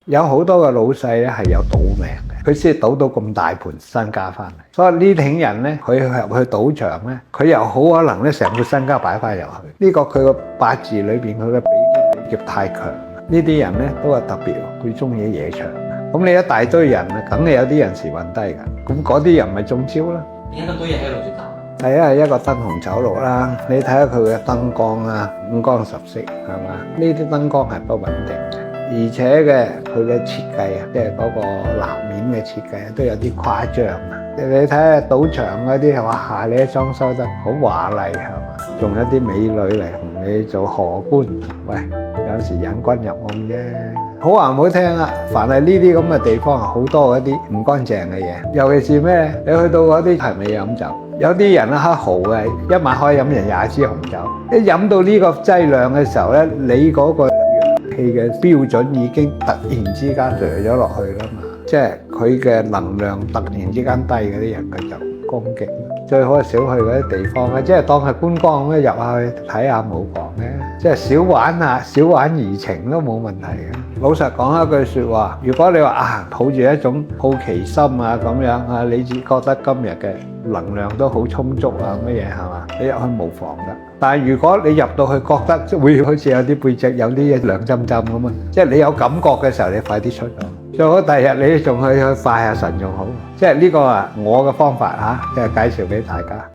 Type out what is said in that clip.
有好多嘅老細咧係有賭命嘅，佢先賭到咁大盤身家翻嚟。所以呢挺人咧，佢入去賭場咧，佢又好可能咧成副身家擺翻入去。呢個佢個八字裏邊佢嘅比劫太強，呢啲人咧都係特別佢中意野場。咁你一大堆人啊，梗係有啲人時運低㗎。咁嗰啲人咪中招啦。點解咁多嘢喺度出打？係啊，一個燈紅酒綠啦，你睇下佢嘅燈光啊，五光十色係嘛？呢啲燈光係不穩定嘅，而且嘅佢嘅設計啊，即係嗰個立面嘅設計啊，都有啲誇張啊。你睇下賭場嗰啲哇，你裝修得好華麗係嘛？仲有啲美女嚟同你做荷官，喂，有時引君入甕啫。好話唔好聽啊，凡係呢啲咁嘅地方啊，好多嗰啲唔乾淨嘅嘢，尤其是咩？你去到嗰啲係咪飲酒？有啲人啊，豪嘅，一晚可以飲人20支紅酒。一飲到呢個劑量嘅時候咧，你嗰個陽氣嘅標準已經突然之間墜咗落去啦嘛。即係佢嘅能量突然之間低嗰啲人，佢就攻擊。最好係少去嗰啲地方咧，即係當係觀光咁入下去睇下冇講嘅，即係少玩下，少玩怡情都冇問題嘅。老實講一句説話，如果你話啊，抱住一種好奇心啊咁樣啊，你只覺得今日嘅能量都好充足啊乜嘢係嘛？你入去無妨㗎。但係如果你入到去覺得會好似有啲背脊有啲嘢涼浸浸咁啊，即係你有感覺嘅時候，你快啲出咗。最好第日你仲去拜下神仲好。即係呢個啊，我嘅方法嚇，即係介紹俾大家。